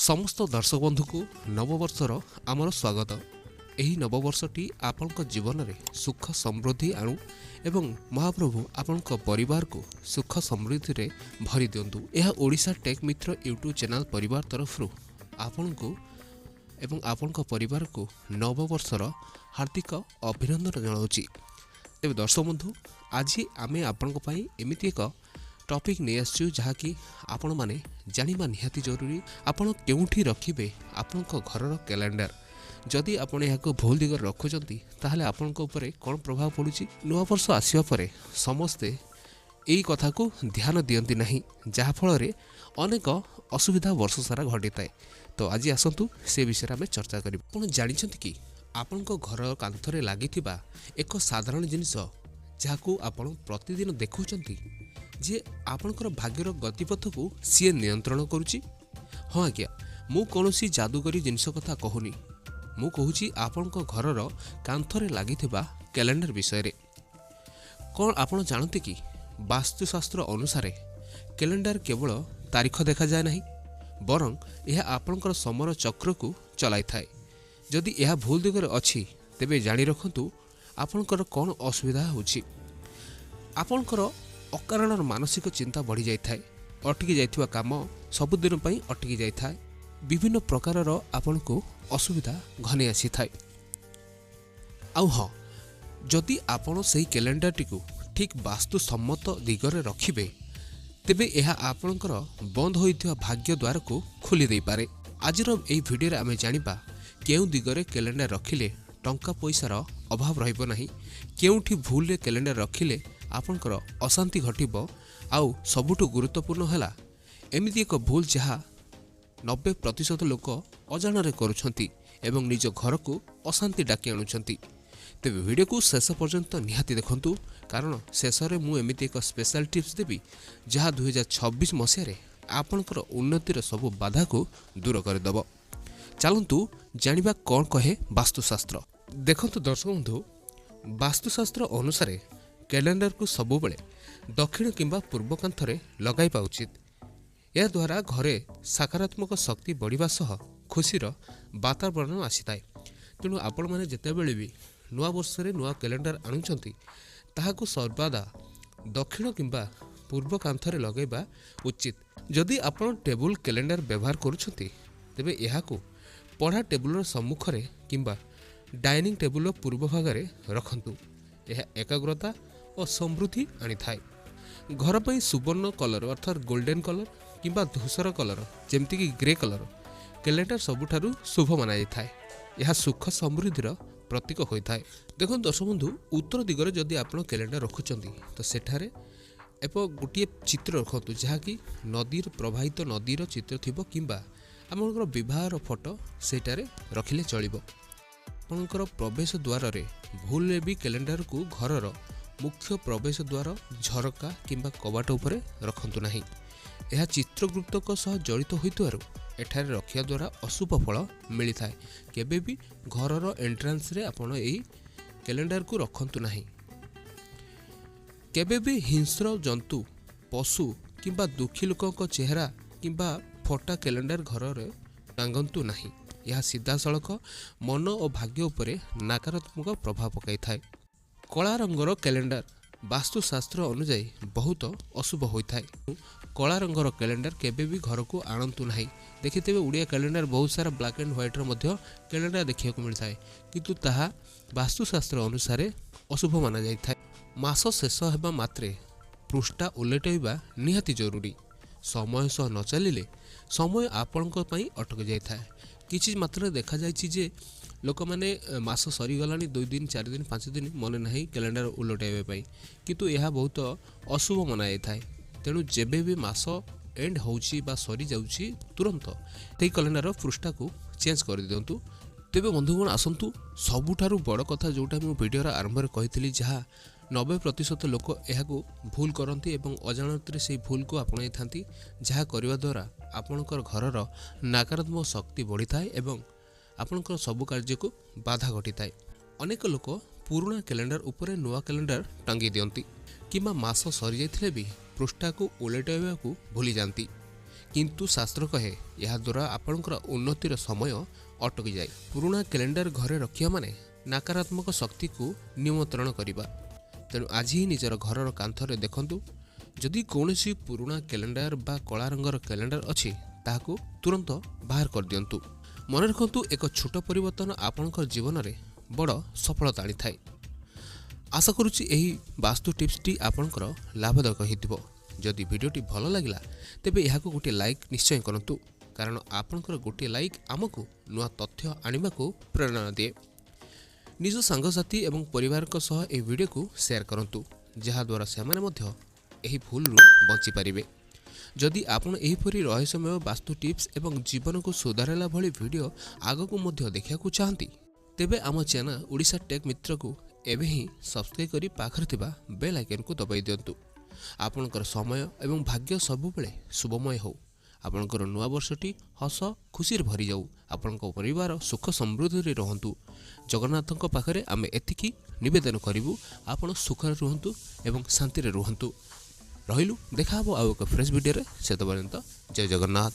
समस्त दर्शक बंधु को नववर्षर आमर स्वागत। एही नववर्षटी आपनक जीवन में सुख समृद्धि आणु एवं महाप्रभु आपनक परिवार को सुख समृद्धि रे भरी दियंतु। यह ओडिशा टेक मित्र यूट्यूब चैनल परिवार तरफ आपनको एवं आपनक परिवार को नववर्षर हार्दिक अभिनंदन जनाउछि। तेबे दर्शक बंधु आज आमे आपनक पई एमिति एक टॉपिक नहीं आसु जहाँकि आपण माने जानिबा निहाती जरूरी। आपण केउठी रखिबे आपनक घरर कैलेंडर। जदि आपण याको भूल दिगर रखुचंती ताहले आपनक ऊपर कोन प्रभाव पड़ुची। नवा वर्ष आसीबा परे समस्ते एई कथा को ध्यान दियंती नहीं, जहा फल रे अनेक असुविधा वर्ष सारा घटिताए। तो आज आसंतु से विषय में चर्चा करिबा। आपण जानिछंती कि आपनक घर कांथरे लागिथिबा एक साधारण जिनिस जहाकू आपण प्रतिदिन देखुचंती जे आपणकर भाग्यर गतिपथ को सी नियंत्रण करुच्ची। हाँ आज्ञा, मु कौनसी जादूगरी जिनस कथा कहूनी, मु कहूची आपणक घरर कांथरे लागिथिबा कैलेंडर विषय रे। कौन आपण जानते कि वास्तुशास्त्र अनुसार कैलेंडर केवल तारीख देखा जाए नहीं, बरं यह आपणकर समर चक्र को चलाई थाए। जदि यह भूल दिगरे अछि तेबे जानि रखंतु आपणकर कौन असुविधा होछि। आपणकर अकारण मानसिक चिंता बढ़ी जाए, अटकी जाइथिबा काम सबुदिन पई अटकी जाए, विभिन्न प्रकारर आपण को असुविधा घने आसी थाए। आउ हाँ, जदि आपण सही कैलेंडर टिकु ठीक वास्तु सम्मत दिगरे रखिबे तेबे यह आपणकर बंद होइथिबा भाग्य द्वार को खोली देई पारे। आजिर एई भिडियो रे आमे जानिबा केउ दिगरे कैलेंडर रखिले टंका पैसार अभाव रहिबो नाही, केउठी भूल रे कैलेंडर रखिले आपनकर अशांति घटिबो। आउ सबुठु गुरुत्वपूर्ण हैला एमिति एक भूल जहा 90% लोक अजाणरे करुछंती एवं निज घर को अशांति डाकी आणुछंती। तेबे वीडियो को शेष पर्यंत निहाती देखंतु, कारण शेष रे मु एमिति एक स्पेशल टिप्स देबी जहा 2026 मसिया रे आपनकर उन्नतिर सब बाधा को दूर कर दबो। चलंतु जानिबा कोन कहे वास्तुशास्त्र। देखंतु दर्शक बंधु, वास्तुशास्त्र अनुसार कैलेंडर को सबुबले दक्षिण किंबा पूर्व कांथरे लगाइबा उचित। या द्वारा घरे सकारात्मक शक्ति बढ़िबा सह खुशीर वातावरण आसीताए। तेणु आपण माने जेतेबेले भी नुआ वर्ष रे नुआ कैलेंडर आणुचंती ताहाको सर्वदा दक्षिण किंबा पूर्व कांथरे लगाइबा उचित। जदि आपण टेबुल कैलेंडर व्यवहार करूछंती तेबे एहाको पढ़ा टेबुलर सम्मुखरे किंबा डाइनिंग टेबुल पूर्व भागरे रखंतु। यह एकाग्रता और समृद्धि आनी थाए। घर पर सुवर्ण कलर अर्थात गोल्डन कलर किंबा धूसर कलर जेमती कि ग्रे कलर कैलेंडर सबुठारु शुभ माना जाए। यह सुख समृद्धिर प्रतीक होता है। देखो दर्शक बंधु, उत्तर दिगरे जदि आप कैलेंडर रखुचंती तो सेठारे एक गोटे चित्र रखतु जहाँकि नदीर प्रवाहित नदीर चित्र थिबो किंबा आमर विवाहर फोटो सेटारे रखिले चलिबो। आपणकर प्रवेश द्वार रे भूल भी कैलेंडर को घरर मुख्य प्रवेश द्वार झरका किंबा कबाट उपरे रखंतु नहीं। यह चित्रगुप्तक सह जड़ित होइतुआरु एठारे रखिया द्वारा अशुभ फल मिली थाए। केबे भी घरर एंट्रांस रे आपण एही कैलेंडर को रखंतु नहीं। केबे भी हिंस्र जंतु पशु किंबा दुखी लोकक चेहरा किंबा फोटा कैलेंडर घर रे टांगंतु नहीं। यह सीधा सड़क मन और भाग्य उपरे नकारात्मक प्रभाव पकाई थाए। कला रंगर कैलेंडर वास्तुशास्त्र अनुजाई बहुत अशुभ होता है। कला रंगर कैलेंडर केबे भी घर को आणंतु नहीं। देखिथे उड़िया कैलेंडर बहुत सारा black and white Madhya calendar देखिया को मिलता है, किंतु ताहा वास्तुशास्त्र अनुसार अशुभ माना जाए। मास शेष हेबा मात्रे पृष्ठा उलटेबा निहाती जरूरी। समय सह न चलिले समय आपणक पई अटक जाए थाए। किछि मात्रा देखा जायछि जे लोक माने मास सरी गलानी 2 दिन 4 दिन 5 दिन मन नहीं कैलेंडर उलटाइबा पई, किंतु यह बहुत अशुभ मना जाए। तेणु जेबे भी मास एंड होउछि बा सरी जाउछि तुरंत ते कैलेंडर पृष्ठा को चेंज कर दियंतु। तेबे बंधुगण आसंतु सबुठारु बड़ कथा जोटा मु वीडियो आरंभ रे कहितली, जहा 90% लोक एहाको भूल करती एवं अजाणत से भूल को आपणाई थांती, जहा करबा द्वारा आपणकर घरर नकारात्मक शक्ति बढ़ी थाए एवं आपणकर सब कार्य को बाधा घटी थाए। अनेक लोक पुराना कैलेंडर उपरे नुआ कैलेंडर टांगी दियंती किंबा मास सरी जाइथिले भी पृष्ठा को उलटाइबा को भूली जाती, କିନ୍ତୁ ଶାସ୍ତ୍ର କହେ ଏହାଦ୍ୱାରା ଆପଣଙ୍କର ଉନ୍ନତିର ସମୟ ଅଟକିଯାଏ। ପୁରୁଣା କ୍ୟାଲେଣ୍ଡର ଘରେ ରଖିବା ମାନେ ନକାରାତ୍ମକ ଶକ୍ତିକୁ ନିମନ୍ତ୍ରଣ କରିବା। ତେଣୁ ଆଜି ହିଁ ନିଜର ଘରର କାନ୍ଥରେ ଦେଖନ୍ତୁ, ଯଦି କୌଣସି ପୁରୁଣା କ୍ୟାଲେଣ୍ଡର ବା କଳା ରଙ୍ଗର କ୍ୟାଲେଣ୍ଡର ଅଛି ତାହାକୁ ତୁରନ୍ତ ବାହାର କରିଦିଅନ୍ତୁ। ମନେ ରଖନ୍ତୁ, ଏକ ଛୋଟ ପରିବର୍ତ୍ତନ ଆପଣଙ୍କ ଜୀବନରେ ବଡ଼ ସଫଳତା ଆଣିଥାଏ। ଆଶା କରୁଛି ଏହି ବାସ୍ତୁ ଟିପ୍ସଟି ଆପଣଙ୍କର ଲାଭଦାୟକ ହୋଇଥିବ। ଯଦି ଭିଡ଼ିଓଟି ଭଲ ଲାଗିଲା ତେବେ ଏହାକୁ ଗୋଟିଏ ଲାଇକ୍ ନିଶ୍ଚୟ କରନ୍ତୁ, କାରଣ ଆପଣଙ୍କର ଗୋଟିଏ ଲାଇକ୍ ଆମକୁ ନୂଆ ତଥ୍ୟ ଆଣିବାକୁ ପ୍ରେରଣା ଦିଏ। ନିଜ ସାଙ୍ଗସାଥି ଏବଂ ପରିବାରଙ୍କ ସହ ଏହି ଭିଡ଼ିଓକୁ ସେୟାର କରନ୍ତୁ, ଯାହାଦ୍ୱାରା ସେମାନେ ମଧ୍ୟ ଏହି ଭୁଲରୁ ବଞ୍ଚିପାରିବେ। ଯଦି ଆପଣ ଏହିପରି ରହସ୍ୟମୟ ବାସ୍ତୁ ଟିପ୍ସ ଏବଂ ଜୀବନକୁ ସୁଧାରିଲା ଭଳି ଭିଡ଼ିଓ ଆଗକୁ ମଧ୍ୟ ଦେଖିବାକୁ ଚାହାନ୍ତି, ତେବେ ଆମ ଚ୍ୟାନେଲ ଓଡ଼ିଶା ଟେକ୍ ମିତ୍ରକୁ ଏବେ ହିଁ ସବସ୍କ୍ରାଇବ୍ କରି ପାଖରେ ଥିବା ବେଲ୍ ଆଇକନକୁ ଦବାଇ ଦିଅନ୍ତୁ। ଆପଣଙ୍କର ସମୟ ଏବଂ ଭାଗ୍ୟ ସବୁବେଳେ ଶୁଭମୟ ହେଉ। ଆପଣଙ୍କର ନୂଆ ବର୍ଷଟି ହସ ଖୁସିରେ ଭରିଯାଉ। ଆପଣଙ୍କ ପରିବାର ସୁଖ ସମୃଦ୍ଧିରେ ରୁହନ୍ତୁ। ଜଗନ୍ନାଥଙ୍କ ପାଖରେ ଆମେ ଏତିକି ନିବେଦନ କରିବୁ, ଆପଣ ସୁଖରେ ରୁହନ୍ତୁ ଏବଂ ଶାନ୍ତିରେ ରୁହନ୍ତୁ। ରହିଲୁ, ଦେଖା ହେବ ଆଉ ଏକ ଫ୍ରେଶ୍ ଭିଡ଼ିଓରେ। ସେତେପର୍ଯ୍ୟନ୍ତ ଜୟ ଜଗନ୍ନାଥ।